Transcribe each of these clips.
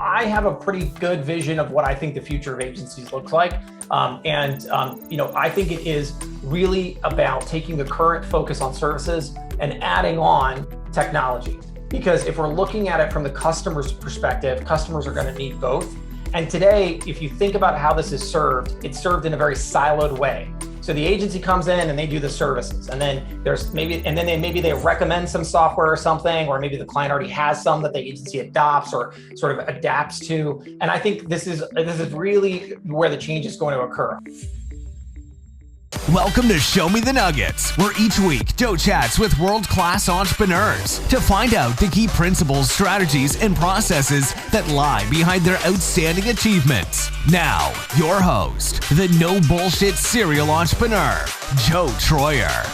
I have a pretty good vision of what I think the future of agencies looks like. I think it is really about taking the current focus on services and adding on technology. Because if we're looking at it from the customer's perspective, customers are going to need both. And today, if you think about how this is served, it's served in a very siloed way. So the agency comes in and they do the services, and then maybe they recommend some software or something, or maybe the client already has some that the agency adopts or sort of adapts to. And I think this is really where the change is going to occur. Welcome to Show Me the Nuggets, where each week Joe chats with world-class entrepreneurs to find out the key principles, strategies, and processes that lie behind their outstanding achievements. Now, your host, the no bullshit serial entrepreneur, Joe Troyer.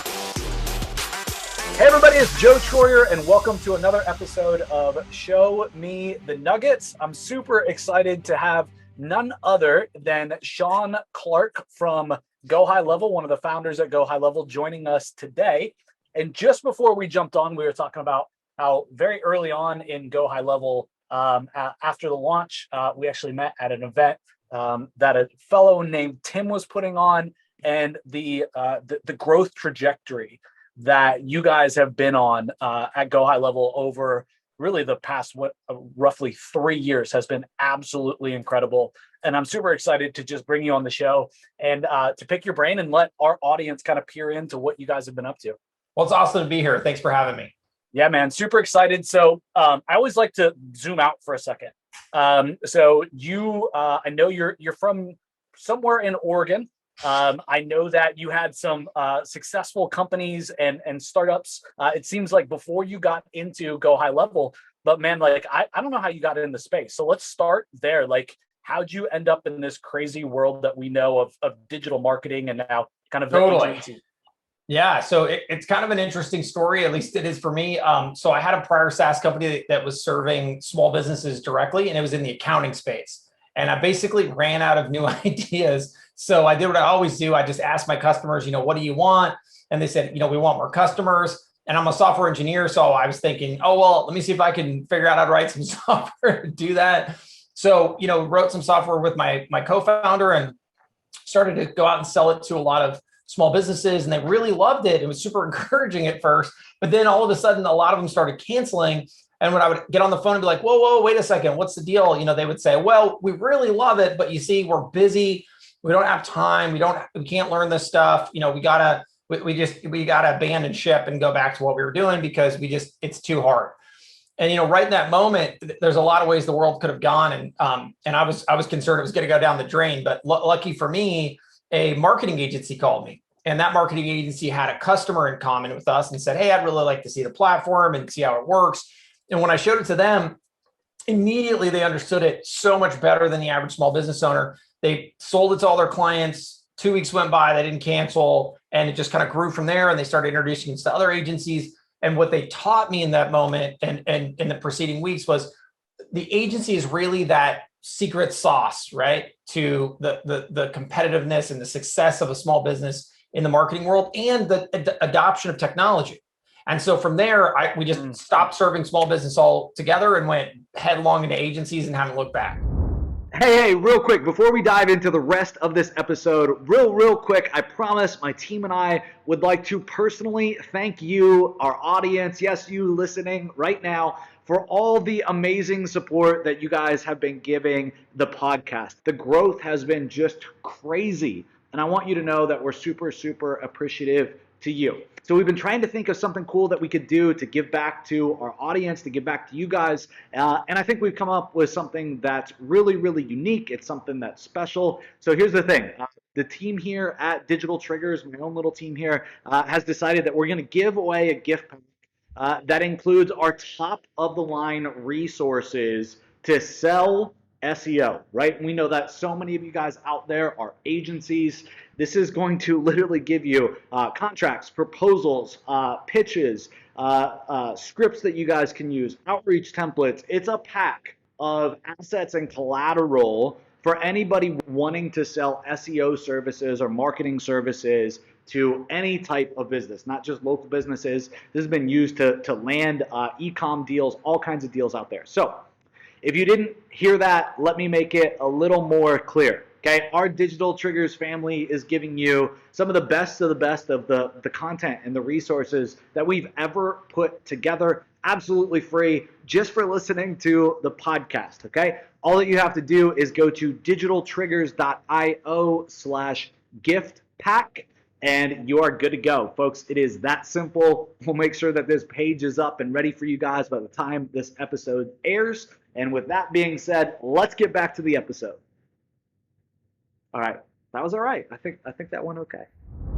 Hey everybody, it's Joe Troyer, and welcome to another episode of Show Me the Nuggets. I'm super excited to have none other than Shaun Clark from Go High Level, one of the founders at Go High Level, joining us today. And just before we jumped on, we were talking about how very early on in Go High Level, after the launch, we actually met at an event that a fellow named Tim was putting on, and the growth trajectory that you guys have been on at Go High Level over really the past roughly 3 years has been absolutely incredible. And I'm super excited to just bring you on the show and to pick your brain and let our audience kind of peer into what you guys have been up to. Well, it's awesome to be here. Thanks for having me. Yeah, man, super excited. So I always like to zoom out for a second. So you, I know you're from somewhere in Oregon. I know that you had some successful companies and startups. It seems like before you got into Go High Level, but man, like I don't know how you got into space. So let's start there. Like, how'd you end up in this crazy world that we know of digital marketing and now kind of Totally. Yeah, so it's kind of an interesting story, at least it is for me. So I had a prior SaaS company that was serving small businesses directly, and it was in the accounting space. And I basically ran out of new ideas. So I did what I always do. I just asked my customers, what do you want? And they said, we want more customers. And I'm a software engineer. So I was thinking, let me see if I can figure out how to write some software to do that. So, wrote some software with my co-founder and started to go out and sell it to a lot of small businesses. And they really loved it. It was super encouraging at first. But then all of a sudden, a lot of them started canceling. And when I would get on the phone and be like, whoa, wait a second, what's the deal? They would say, well, we really love it, but you see, we're busy. We don't have time. We can't learn this stuff. We gotta abandon ship and go back to what we were doing because it's too hard. And, right in that moment, there's a lot of ways the world could have gone. And I was concerned it was going to go down the drain, but lucky for me, a marketing agency called me. And that marketing agency had a customer in common with us and said, hey, I'd really like to see the platform and see how it works. And when I showed it to them, immediately they understood it so much better than the average small business owner. They sold it to all their clients. 2 weeks went by, they didn't cancel. And it just kind of grew from there. And they started introducing us to other agencies. And what they taught me in that moment and in the preceding weeks was the agency is really that secret sauce, right? To the competitiveness and the success of a small business in the marketing world and the adoption of technology. And so from there, we just stopped serving small business altogether and went headlong into agencies and haven't looked back. Hey, real quick, before we dive into the rest of this episode, real quick, I promise my team and I would like to personally thank you, our audience, yes, you listening right now, for all the amazing support that you guys have been giving the podcast. The growth has been just crazy, and I want you to know that we're super, super appreciative to you. So we've been trying to think of something cool that we could do to give back to our audience, to give back to you guys. And I think we've come up with something that's really, really unique. It's something that's special. So here's the thing. The team here at Digital Triggers, my own little team here, has decided that we're going to give away a gift pack that includes our top of the line resources to sell SEO, right? We know that so many of you guys out there are agencies. This is going to literally give you contracts, proposals, pitches, scripts that you guys can use, outreach templates. It's a pack of assets and collateral for anybody wanting to sell SEO services or marketing services to any type of business, not just local businesses. This has been used to land e-com deals, all kinds of deals out there. So If you didn't hear that, let me make it a little more clear. Okay, our Digital Triggers family is giving you some of the best of the content and the resources that we've ever put together, absolutely free, just for listening to the podcast. Okay, all that you have to do is go to digitaltriggers.io/gift pack, and you are good to go, folks. It is that simple. We'll make sure that this page is up and ready for you guys by the time this episode airs. And with that being said, let's get back to the episode. All right, that was all right. I think that went okay.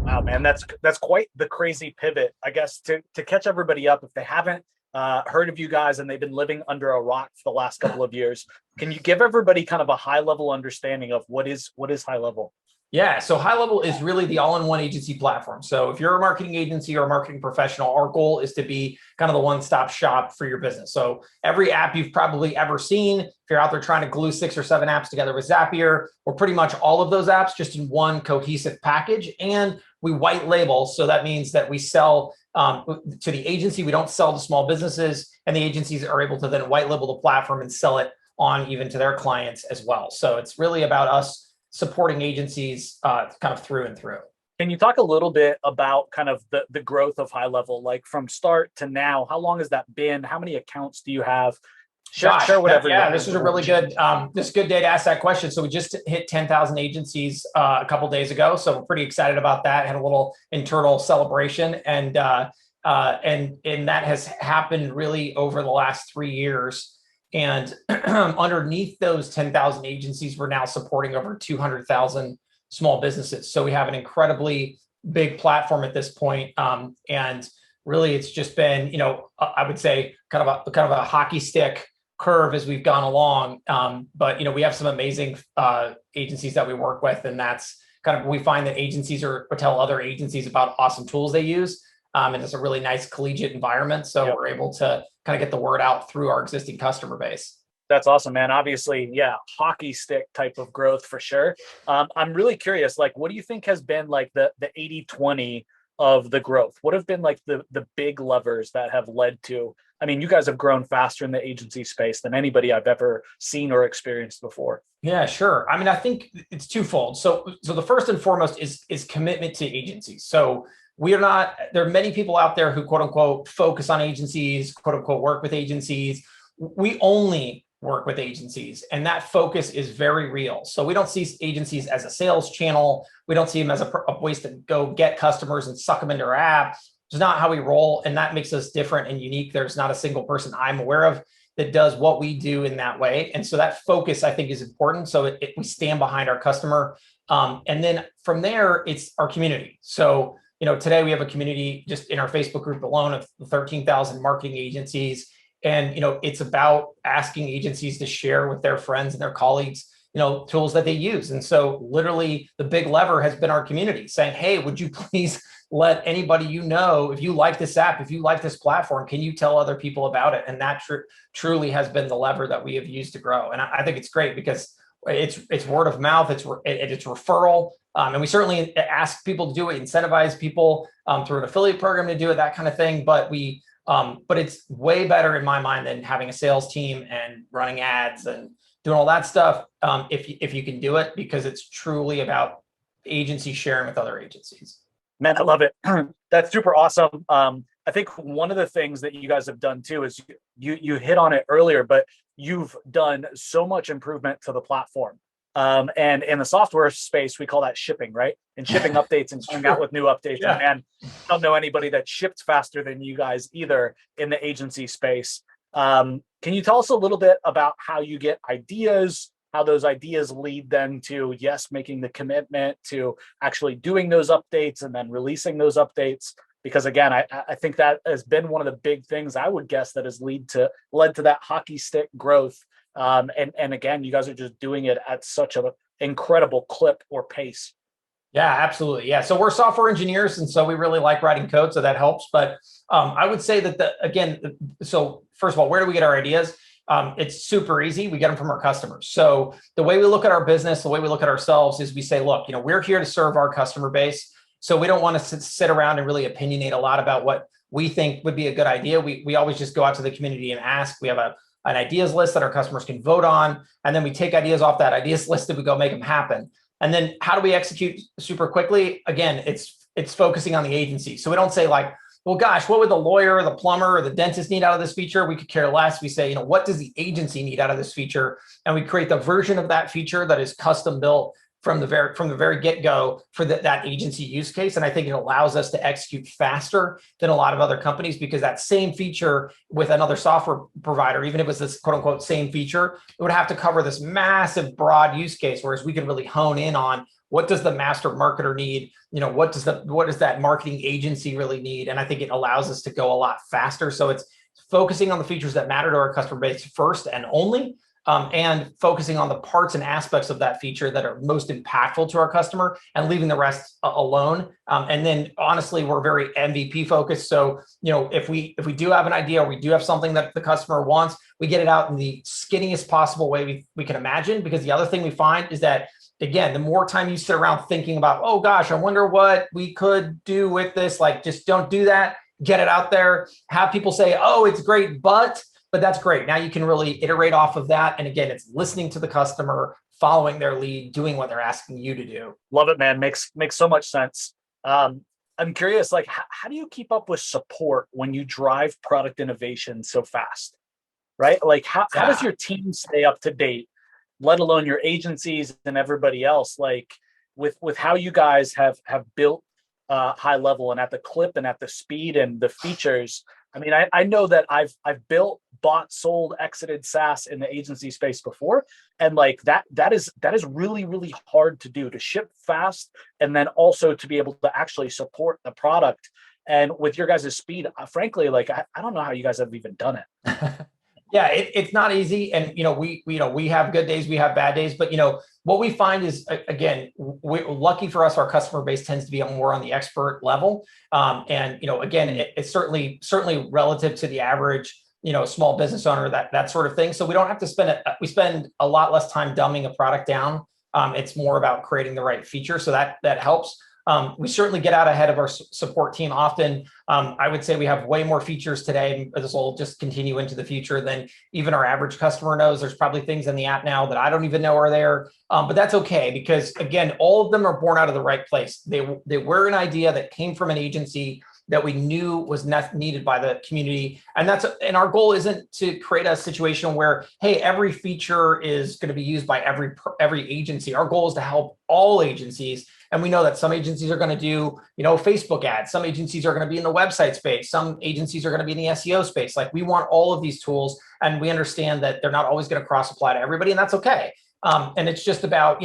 Wow, man, that's quite the crazy pivot. I guess to catch everybody up, if they haven't heard of you guys and they've been living under a rock for the last couple of years, can you give everybody kind of a high level understanding of what is High Level? Yeah, so High Level is really the all-in-one agency platform. So if you're a marketing agency or a marketing professional, our goal is to be kind of the one-stop shop for your business. So every app you've probably ever seen, if you're out there trying to glue 6 or 7 apps together with Zapier, or pretty much all of those apps just in one cohesive package, and we white label. So that means that we sell to the agency, we don't sell to small businesses, and the agencies are able to then white label the platform and sell it on even to their clients as well. So it's really about us supporting agencies kind of through and through. Can you talk a little bit about kind of the growth of High Level, like from start to now? How long has that been? How many accounts do you have? Share whatever. Yeah, this is a really good day to ask that question. So we just hit 10,000 agencies a couple days ago. So we're pretty excited about that. Had a little internal celebration, and that has happened really over the last 3 years. And underneath those 10,000 agencies, we're now supporting over 200,000 small businesses. So we have an incredibly big platform at this point. And really, it's just been, I would say kind of a hockey stick curve as we've gone along. But we have some amazing agencies that we work with, and that's kind of, we find that agencies tell other agencies about awesome tools they use. And it's a really nice collegiate environment. So we're able to kind of get the word out through our existing customer base. That's awesome, man. Obviously, yeah, hockey stick type of growth for sure. I'm really curious, like, what do you think has been like the 80-20 of the growth? What have been like the big levers that have led to, I mean, you guys have grown faster in the agency space than anybody I've ever seen or experienced before. Yeah, sure. I mean, I think it's twofold. So the first and foremost is commitment to agencies. So there are many people out there who quote unquote focus on agencies, quote unquote work with agencies. We only work with agencies, and that focus is very real. So we don't see agencies as a sales channel. We don't see them as a place to go get customers and suck them into our app. It's not how we roll, and that makes us different and unique. There's not a single person I'm aware of that does what we do in that way. And so that focus, I think, is important. So we stand behind our customer. And then from there, it's our community. So today we have a community just in our Facebook group alone of 13,000 marketing agencies. And, it's about asking agencies to share with their friends and their colleagues, tools that they use. And so literally the big lever has been our community saying, hey, would you please let anybody, if you like this app, if you like this platform, can you tell other people about it? And that truly has been the lever that we have used to grow. And I think it's great because it's word of mouth, it's referral. And we certainly ask people to do it, incentivize people through an affiliate program to do it, that kind of thing. But it's way better in my mind than having a sales team and running ads and doing all that stuff. If you can do it, because it's truly about agency sharing with other agencies. Man, I love it. That's super awesome. I think one of the things that you guys have done too is you hit on it earlier, but you've done so much improvement to the platform. And in the software space, we call that shipping, right? And shipping updates and coming out with new updates. Yeah. And I don't know anybody that shipped faster than you guys either in the agency space. Can you tell us a little bit about how you get ideas, how those ideas lead then to, yes, making the commitment to actually doing those updates and then releasing those updates? Because again, I think that has been one of the big things I would guess that has led to that hockey stick growth. And again, you guys are just doing it at such an incredible clip or pace. Yeah, absolutely. Yeah. So we're software engineers, and so we really like writing code, so that helps. But I would say that so first of all, where do we get our ideas? It's super easy. We get them from our customers. So the way we look at our business, the way we look at ourselves is we say, look, we're here to serve our customer base. So we don't want to sit around and really opinionate a lot about what we think would be a good idea. We always just go out to the community and ask. We have a an ideas list that our customers can vote on. And then we take ideas off that ideas list and we go make them happen. And then how do we execute super quickly? Again, it's focusing on the agency. So we don't say like, well, gosh, what would the lawyer, the plumber, or the dentist need out of this feature? We could care less. We say, what does the agency need out of this feature? And we create the version of that feature that is custom built from the very get-go for that agency use case. And I think it allows us to execute faster than a lot of other companies, because that same feature with another software provider, even if it's this quote unquote same feature, it would have to cover this massive broad use case. Whereas we can really hone in on what does the master marketer need? What does that marketing agency really need? And I think it allows us to go a lot faster. So it's focusing on the features that matter to our customer base first and only, and focusing on the parts and aspects of that feature that are most impactful to our customer, and leaving the rest alone. And then honestly, we're very MVP focused. So, if we do have an idea, or we do have something that the customer wants, we get it out in the skinniest possible way we can imagine. Because the other thing we find is that, again, the more time you sit around thinking about, oh gosh, I wonder what we could do with this, like, just don't do that. Get it out there. Have people say, oh, it's great, but that's great. Now you can really iterate off of that. And again, it's listening to the customer, following their lead, doing what they're asking you to do. Love it, man. Makes so much sense. I'm curious, like, how do you keep up with support when you drive product innovation so fast, right? Like, how does your team stay up to date, let alone your agencies and everybody else, like with how you guys have built high level and at the clip and at the speed and the features? I mean, I know that I've built, bought, sold, exited SaaS in the agency space before. And like that is really, really hard to do, to ship fast and then also to be able to actually support the product. And with your guys' speed, frankly, like I don't know how you guys have even done it. Yeah, it's not easy. And, we have good days, we have bad days, but, what we find is, again, we're lucky for us, our customer base tends to be more on the expert level. And, again, it's certainly relative to the average, small business owner, that sort of thing. So we don't have to we spend a lot less time dumbing a product down. It's more about creating the right feature. So that helps. We certainly get out ahead of our support team often. I would say we have way more features today. This will just continue into the future than even our average customer knows. There's probably things in the app now that I don't even know are there. But that's okay, because again, all of them are born out of the right place. They were an idea that came from an agency that we knew was needed by the community. And our goal isn't to create a situation where, hey, every feature is going to be used by every agency. Our goal is to help all agencies. And we know that some agencies are going to do, Facebook ads. Some agencies are going to be in the website space. Some agencies are going to be in the SEO space. Like, we want all of these tools, and we understand that they're not always going to cross apply to everybody, and that's okay. And it's just about,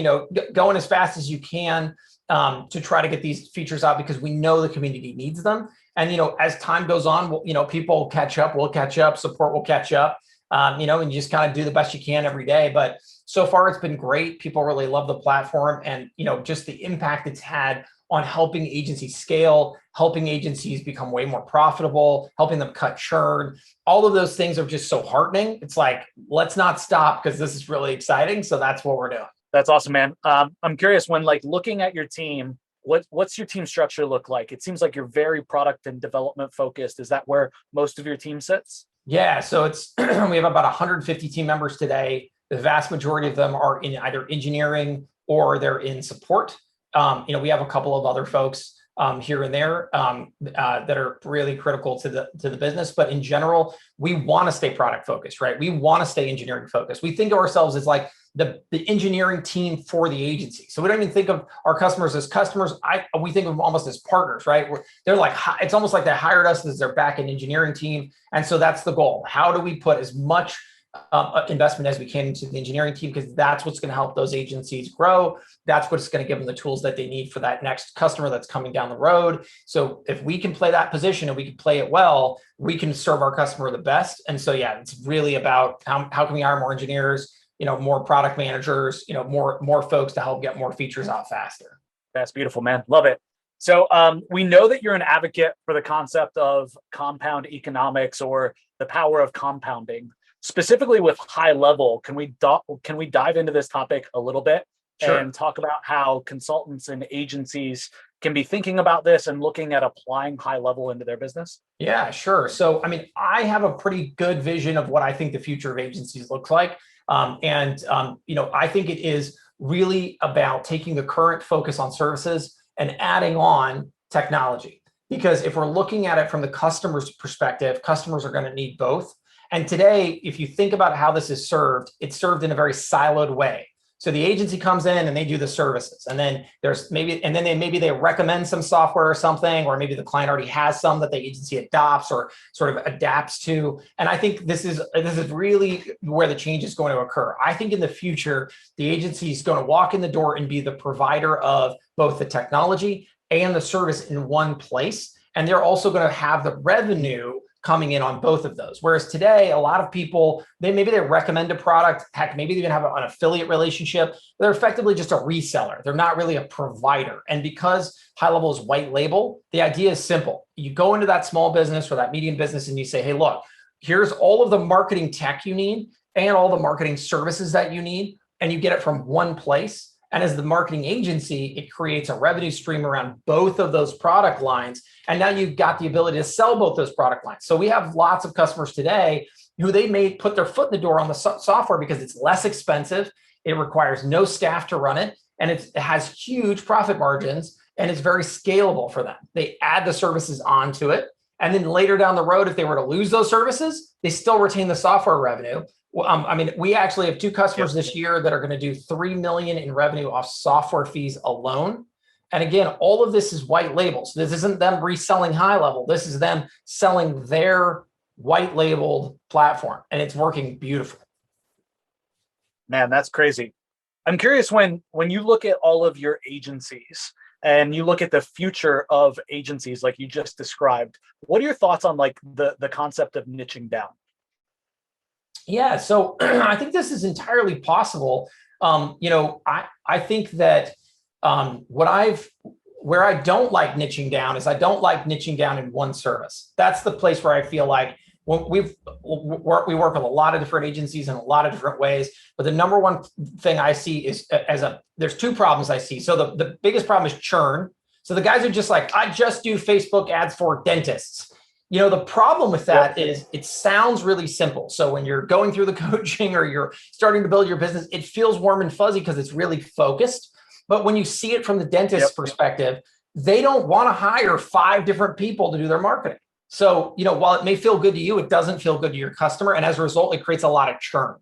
going as fast as you can to try to get these features out, because we know the community needs them. And, as time goes on, people will catch up, we'll catch up, support will catch up, and you just kind of do the best you can every day. But so far it's been great. People really love the platform, and, just the impact it's had on helping agencies scale, helping agencies become way more profitable, helping them cut churn. All of those things are just so heartening. It's like, let's not stop, because this is really exciting. So that's what we're doing. That's awesome, man. I'm curious, when like looking at your team, what's your team structure look like? It seems like you're very product and development focused. Is that where most of your team sits? Yeah, so it's we have about 150 team members today. The vast majority of them are in either engineering or they're in support. We have a couple of other folks here and there that are really critical to the business. But in general, we want to stay product focused, right? We want to stay engineering focused. We think of ourselves as like the engineering team for the agency. So we don't even think of our customers as customers. We think of them almost as partners, right? They're like, it's almost like they hired us as their back-end engineering team. And so that's the goal. How do we put as much investment as we can into the engineering team? Because that's what's going to help those agencies grow. That's what's going to give them the tools that they need for that next customer that's coming down the road. So if we can play that position and we can play it well, we can serve our customer the best. And so, yeah, it's really about how can we hire more engineers, more product managers, more folks to help get more features out faster. That's beautiful, man. Love it. So we know that you're an advocate for the concept of compound economics, or the power of compounding. Specifically with high level, can we dive into this topic a little bit? Sure. and talk about how consultants and agencies can be thinking about this and looking at applying high level into their business? Yeah, sure. So, I mean, I have a pretty good vision of what I think the future of agencies looks like. I think it is really about taking the current focus on services and adding on technology. Because if we're looking at it from the customer's perspective, customers are going to need both. And today, if you think about how this is served, it's served in a very siloed way. So the agency comes in and they do the services, and then maybe they recommend some software or something, or maybe the client already has some that the agency adopts or sort of adapts to. And I think this is really where the change is going to occur. I think in the future, the agency is going to walk in the door and be the provider of both the technology and the service in one place. And they're also going to have the revenue coming in on both of those. Whereas today, a lot of people, they recommend a product, heck, maybe they even have an affiliate relationship. They're effectively just a reseller. They're not really a provider. And because High Level is white label, the idea is simple. You go into that small business or that medium business and you say, hey, look, here's all of the marketing tech you need and all the marketing services that you need, and you get it from one place. And as the marketing agency, it creates a revenue stream around both of those product lines. And now you've got the ability to sell both those product lines. So we have lots of customers today who they may put their foot in the door on the software because it's less expensive. It requires no staff to run it. And it has huge profit margins and it's very scalable for them. They add the services onto it. And then later down the road, if they were to lose those services, they still retain the software revenue. We actually have two customers this year that are going to do $3 million in revenue off software fees alone. And again, all of this is white labels. This isn't them reselling High Level. This is them selling their white labeled platform, and it's working beautifully. Man, that's crazy. I'm curious, when you look at all of your agencies and you look at the future of agencies like you just described, what are your thoughts on like the concept of niching down? Yeah, so I think this is entirely possible. I think that where I don't like niching down is I don't like niching down in one service. That's the place where I feel like we work with a lot of different agencies in a lot of different ways. But the number one thing I see is there's two problems I see. So the biggest problem is churn. So the guys are just like, I just do Facebook ads for dentists. The problem with that is it sounds really simple. So when you're going through the coaching or you're starting to build your business, it feels warm and fuzzy because it's really focused. But when you see it from the dentist's perspective, they don't want to hire 5 different people to do their marketing. So, while it may feel good to you, it doesn't feel good to your customer. And as a result, it creates a lot of churn,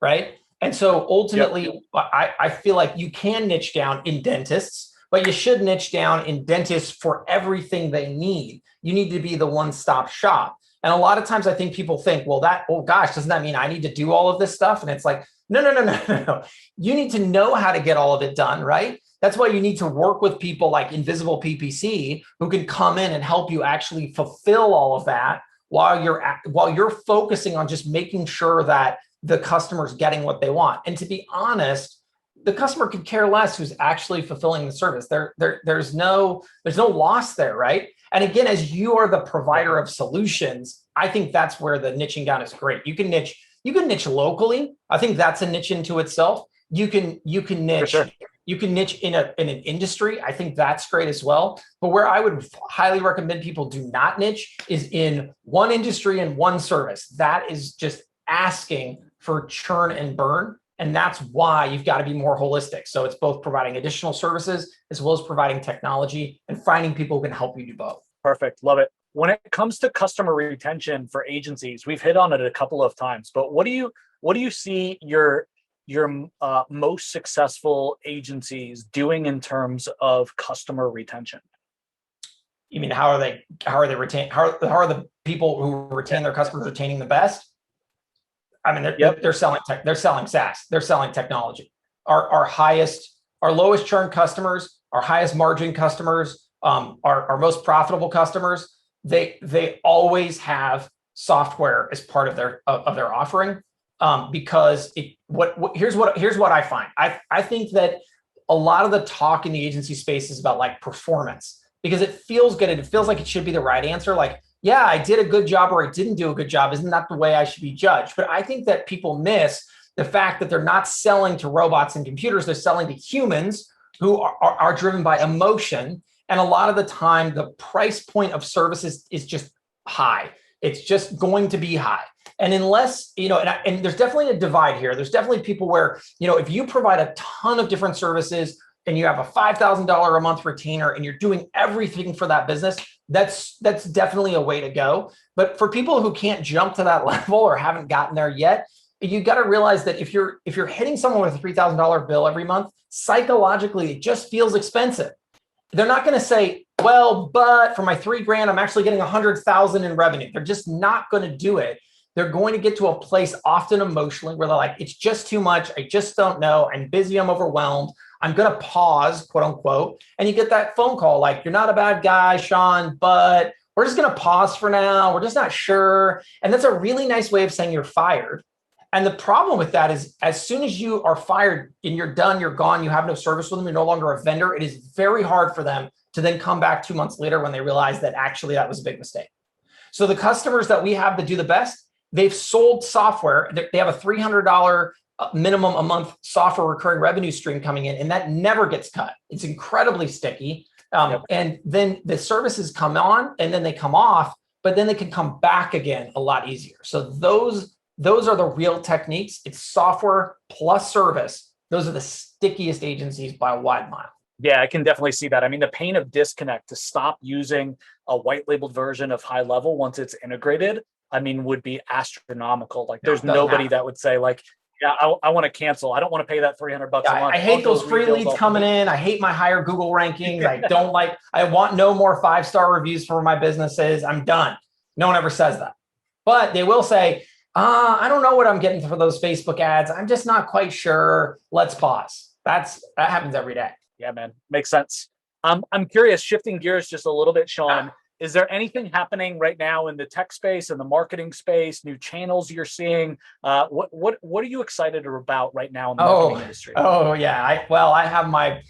right? And so ultimately, I feel like you can niche down in dentists, but you should niche down in dentists for everything they need. You need to be the one-stop shop. And a lot of times I think people think, well, doesn't that mean I need to do all of this stuff? And it's like, no. You need to know how to get all of it done, right? That's why you need to work with people like Invisible PPC who can come in and help you actually fulfill all of that while you're focusing on just making sure that the customer's getting what they want. And to be honest, the customer could care less who's actually fulfilling the service. There's no loss there, right? And again, as you are the provider of solutions, I think that's where the niching down is great. You can niche locally. I think that's a niche into itself. You can niche. Sure. You can niche in an industry. I think that's great as well. But where I would highly recommend people do not niche is in one industry and one service. That is just asking for churn and burn. And that's why you've got to be more holistic. So it's both providing additional services as well as providing technology and finding people who can help you do both. Perfect. Love it. When it comes to customer retention for agencies, we've hit on it a couple of times, but what do you see your most successful agencies doing in terms of customer retention? You mean how are they how are the people who retain their customers retaining the best? I mean, they're selling tech, they're selling SaaS, they're selling technology. Our lowest churn customers, our highest margin customers, our most profitable customers, they always have software as part of their offering. Because here's what I find. I think that a lot of the talk in the agency space is about like performance because it feels good. It feels like it should be the right answer. Like, yeah, I did a good job or I didn't do a good job. Isn't that the way I should be judged? But I think that people miss the fact that they're not selling to robots and computers, they're selling to humans who are driven by emotion. And a lot of the time, the price point of services is just high. It's just going to be high. And unless, and there's definitely a divide here. There's definitely people where, if you provide a ton of different services and you have a $5,000 a month retainer and you're doing everything for that business, that's definitely a way to go. But for people who can't jump to that level or haven't gotten there yet, you got to realize that if you're hitting someone with a $3,000 bill every month, psychologically, it just feels expensive. They're not going to say, well, but for my $3,000, I'm actually getting 100,000 in revenue. They're just not going to do it. They're going to get to a place often emotionally where they're like, it's just too much. I just don't know. I'm busy. I'm overwhelmed. I'm going to pause, quote unquote. And you get that phone call like, you're not a bad guy, Shaun, but we're just going to pause for now. We're just not sure. And that's a really nice way of saying you're fired. And the problem with that is as soon as you are fired and you're done, you're gone, you have no service with them, you're no longer a vendor, it is very hard for them to then come back 2 months later when they realize that actually that was a big mistake. So the customers that we have that do the best, they've sold software. They have a $300 minimum a month software recurring revenue stream coming in, and that never gets cut. It's incredibly sticky. And then the services come on and then they come off, but then they can come back again a lot easier. So those are the real techniques. It's software plus service. Those are the stickiest agencies by a wide mile. Yeah, I can definitely see that. I mean, the pain of disconnect to stop using a white labeled version of high level once it's integrated, I mean, would be astronomical. Like there's nobody that would say like, yeah, I want to cancel. I don't want to pay that $300 a month. I hate those free leads coming in. I hate my higher Google rankings. I want no more 5-star reviews for my businesses. I'm done. No one ever says that. But they will say, I don't know what I'm getting for those Facebook ads. I'm just not quite sure. Let's pause. That happens every day. Yeah, man. Makes sense. I'm curious, shifting gears just a little bit, Shaun, is there anything happening right now in the tech space and the marketing space, new channels you're seeing? What are you excited about right now in the marketing industry? Oh yeah. I have my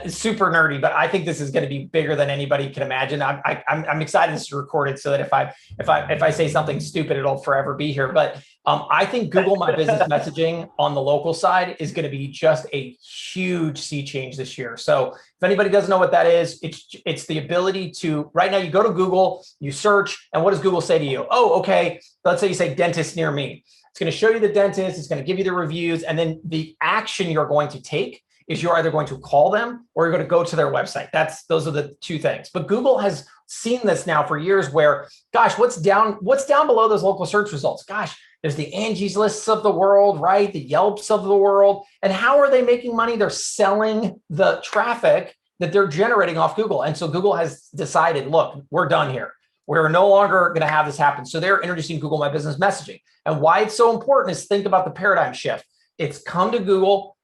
super nerdy, but I think this is going to be bigger than anybody can imagine. I'm excited this is recorded so that if I say something stupid, it'll forever be here. But I think Google My Business messaging on the local side is going to be just a huge sea change this year. So if anybody doesn't know what that is, it's the ability to, right now you go to Google, you search, and what does Google say to you? Oh, okay. Let's say you say dentist near me. It's going to show you the dentist. It's going to give you the reviews. And then the action you're going to take is you're either going to call them or you're going to go to their website. Those are the two things. But Google has seen this now for years where, gosh, what's down below those local search results? Gosh, there's the Angie's Lists of the world, right? The Yelps of the world. And how are they making money? They're selling the traffic that they're generating off Google. And so Google has decided, look, we're done here. We're no longer going to have this happen. So they're introducing Google My Business messaging. And why it's so important is think about the paradigm shift. It's come to Google,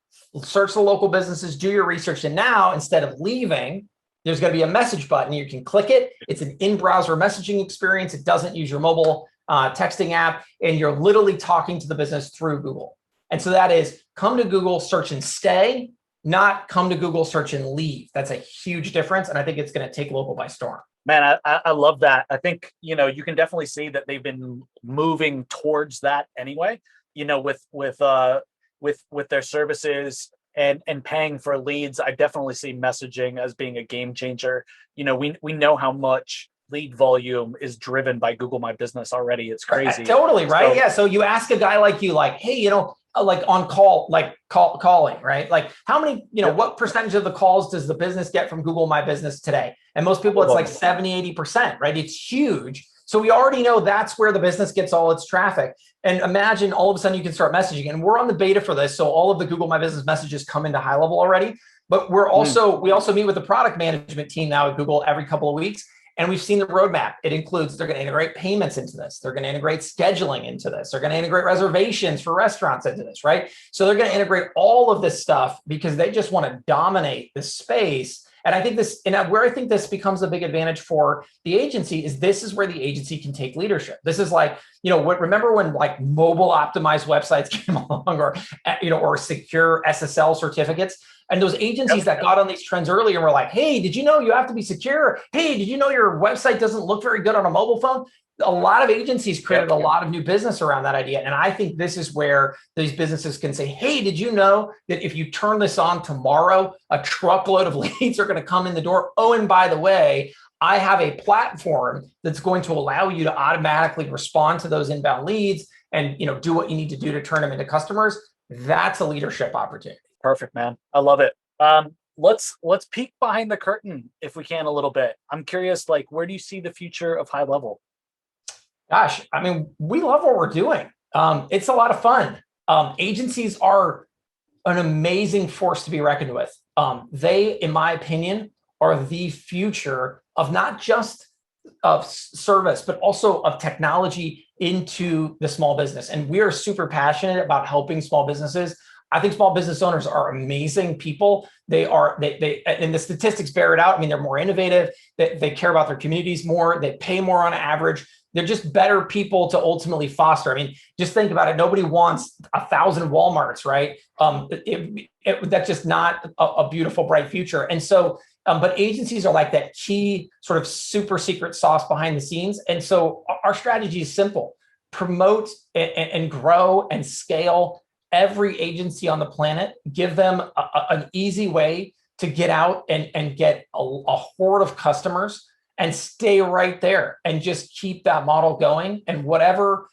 search the local businesses, do your research. And now instead of leaving, there's going to be a message button. You can click it. It's an in-browser messaging experience. It doesn't use your mobile texting app. And you're literally talking to the business through Google. And so that is come to Google, search and stay, not come to Google, search and leave. That's a huge difference. And I think it's going to take local by storm. Man, I love that. I think, you can definitely see that they've been moving towards that anyway, with their services and paying for leads. I definitely see messaging as being a game changer. We know how much lead volume is driven by Google My Business already. It's crazy. Totally, right? So, yeah. So you ask a guy like you, like, hey, like on call, like calling, right? Like how many, what percentage of the calls does the business get from Google My Business today? And most people, it's like 70, 80%, right? It's huge. So we already know that's where the business gets all its traffic. And imagine all of a sudden you can start messaging. And we're on the beta for this. So all of the Google My Business messages come into high level already. But we also meet with the product management team now at Google every couple of weeks. And we've seen the roadmap. It includes, they're going to integrate payments into this. They're going to integrate scheduling into this. They're going to integrate reservations for restaurants into this, right? So they're going to integrate all of this stuff because they just want to dominate the space. And I think where I think this becomes a big advantage for the agency is this is where the agency can take leadership. This is like, remember when like mobile optimized websites came along or secure SSL certificates? And those agencies that got on these trends earlier were like, hey, did you know you have to be secure? Hey, did you know your website doesn't look very good on a mobile phone? a lot of agencies created Yep. a lot of new business around that idea. And I think this is where these businesses can say, hey, did you know that if you turn this on tomorrow, a truckload of leads are going to come in the door? Oh, and by the way, I have a platform that's going to allow you to automatically respond to those inbound leads and do what you need to do to turn them into customers. That's a leadership opportunity. Perfect, man. I love it. Let's peek behind the curtain if we can a little bit. I'm curious, like, where do you see the future of high level? Gosh, I mean, we love what we're doing. It's a lot of fun. Agencies are an amazing force to be reckoned with. They, in my opinion, are the future of not just of service, but also of technology into the small business. And we are super passionate about helping small businesses. I think small business owners are amazing people. They and the statistics bear it out. I mean, they're more innovative. They care about their communities more. They pay more on average. They're just better people to ultimately foster. I mean, just think about it. Nobody wants 1,000 Walmarts, right? That's just not a beautiful, bright future. And so, but agencies are like that key sort of super secret sauce behind the scenes. And so our strategy is simple: promote and grow and scale every agency on the planet, give them an easy way to get out and get a horde of customers and stay right there and just keep that model going. And whatever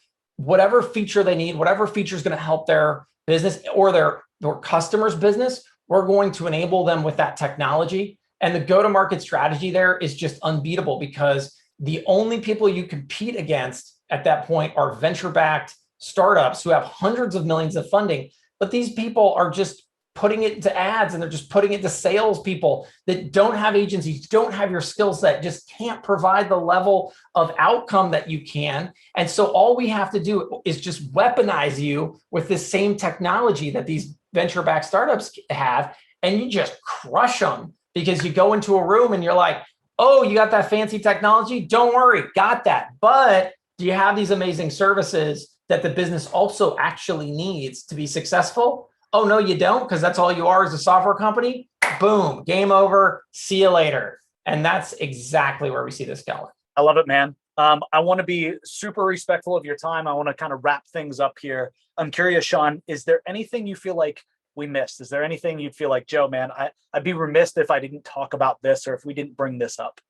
feature they need, whatever feature is going to help their business or their customers' business, we're going to enable them with that technology. And the go-to-market strategy there is just unbeatable, because the only people you compete against at that point are venture-backed startups who have hundreds of millions of funding. But these people are just putting it into ads, and they're just putting it to salespeople that don't have agencies, don't have your skill set, just can't provide the level of outcome that you can. And so all we have to do is just weaponize you with this same technology that these venture-backed startups have, and you just crush them, because you go into a room and you're like, oh, you got that fancy technology? Don't worry, got that. But do you have these amazing services that the business also actually needs to be successful? Oh, no, you don't, because that's all you are as a software company. Boom, game over, see you later. And that's exactly where we see this going. I love it, man. I want to be super respectful of your time. I want to kind of wrap things up here. I'm curious, Shaun, is there anything you feel like we missed? Is there anything you'd feel like, Joe, man, I'd be remiss if I didn't talk about this, or if we didn't bring this up?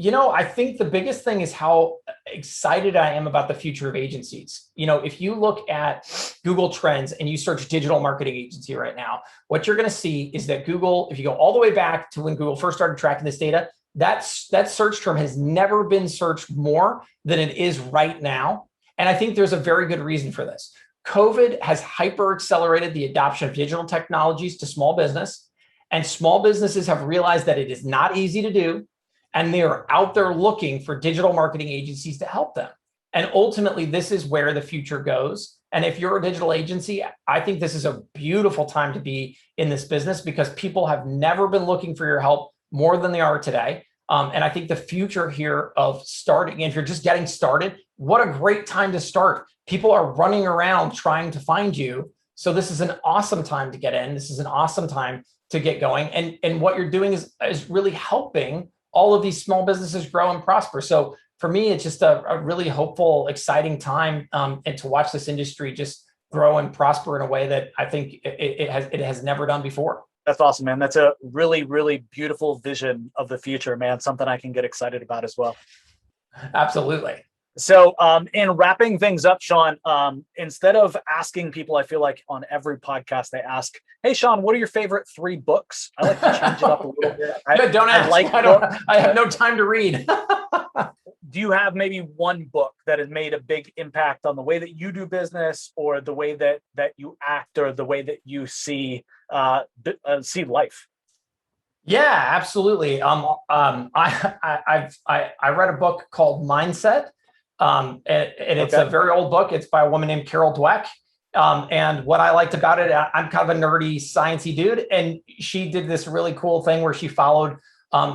I think the biggest thing is how excited I am about the future of agencies. If you look at Google Trends and you search digital marketing agency right now, what you're going to see is that Google, if you go all the way back to when Google first started tracking this data, that search term has never been searched more than it is right now. And I think there's a very good reason for this. COVID has hyper accelerated the adoption of digital technologies to small business, and small businesses have realized that it is not easy to do. And they are out there looking for digital marketing agencies to help them. And ultimately, this is where the future goes. And if you're a digital agency, I think this is a beautiful time to be in this business, because people have never been looking for your help more than they are today. And I think the future here of starting, if you're just getting started, what a great time to start. People are running around trying to find you. So this is an awesome time to get in. This is an awesome time to get going. And what you're doing is really helping all of these small businesses grow and prosper. So for me, it's just a really hopeful, exciting time, and to watch this industry just grow and prosper in a way that I think it has never done before. That's awesome, man. That's a really, really beautiful vision of the future, man. Something I can get excited about as well. Absolutely. So in wrapping things up, Shaun, instead of asking people, I feel like on every podcast they ask, hey, Shaun, what are your favorite 3 books? I like to change it up a little bit. Don't ask. I have no time to read. Do you have maybe one book that has made a big impact on the way that you do business, or the way that you act, or the way that you see life? Yeah, absolutely. I read a book called Mindset. And it's a very old book. It's by a woman named Carol Dweck. And what I liked about it, I'm kind of a nerdy, sciencey dude. And she did this really cool thing where she followed,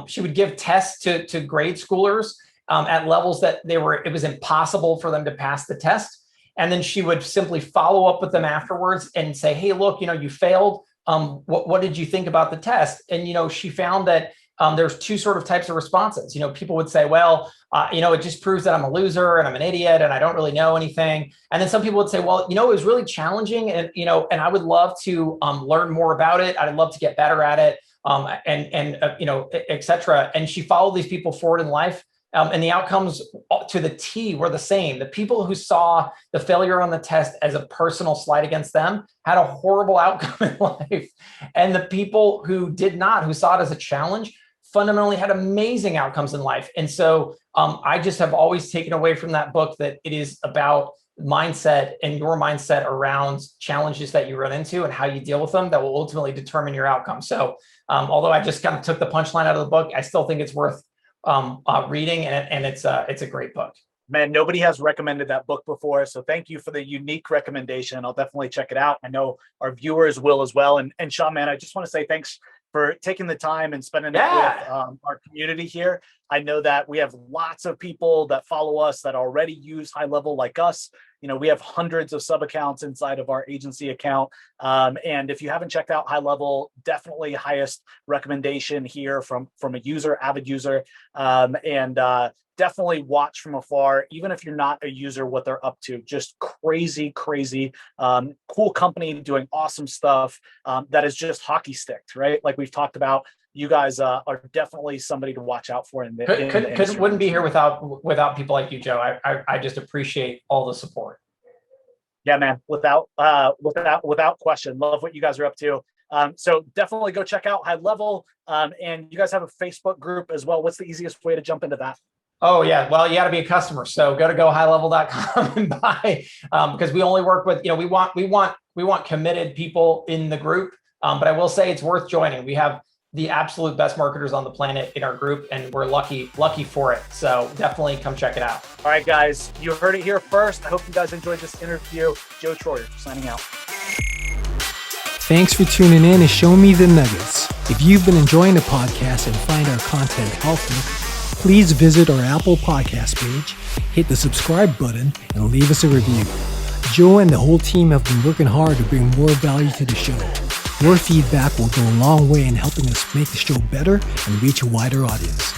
she would give tests to grade schoolers at levels that it was impossible for them to pass the test. And then she would simply follow up with them afterwards and say, hey, look, you failed. What did you think about the test? And, she found that there's two sort of types of responses. People would say, well, it just proves that I'm a loser and I'm an idiot and I don't really know anything. And then some people would say, well, it was really challenging and I would love to learn more about it. I'd love to get better at it, et cetera. And she followed these people forward in life. And the outcomes to the T were the same. The people who saw the failure on the test as a personal slight against them had a horrible outcome in life. And the people who did not, who saw it as a challenge, fundamentally had amazing outcomes in life. And so I just have always taken away from that book that it is about mindset and your mindset around challenges that you run into and how you deal with them that will ultimately determine your outcome. So although I just kind of took the punchline out of the book, I still think it's worth reading, and it's a great book. Man, nobody has recommended that book before, so thank you for the unique recommendation. I'll definitely check it out. I know our viewers will as well. And Shaun, man, I just want to say thanks for taking the time and spending it with our community here. I know that we have lots of people that follow us that already use High Level like us. We have hundreds of sub accounts inside of our agency account. And if you haven't checked out High Level, definitely highest recommendation here from a user, avid user. Definitely watch from afar, even if you're not a user, what they're up to. Just crazy, cool company doing awesome stuff that is just hockey sticked, right? Like we've talked about. You guys are definitely somebody to watch out for. Wouldn't be here without people like you, Joe. I just appreciate all the support. Yeah, man, without question. Love what you guys are up to. So definitely go check out High Level. And you guys have a Facebook group as well. What's the easiest way to jump into that? Oh yeah, well, you got to be a customer. So go to gohighlevel.com and buy, because we only work with, we want committed people in the group. But I will say it's worth joining. We have the absolute best marketers on the planet in our group, and we're lucky for it. So definitely come check it out. All right, guys, you heard it here first. I hope you guys enjoyed this interview. Joe Troyer signing out. Thanks for tuning in and Show Me the Nuggets. If you've been enjoying the podcast and find our content helpful, please visit our Apple Podcast page, hit the subscribe button, and leave us a review. Joe and the whole team have been working hard to bring more value to the show. Your feedback will go a long way in helping us make the show better and reach a wider audience.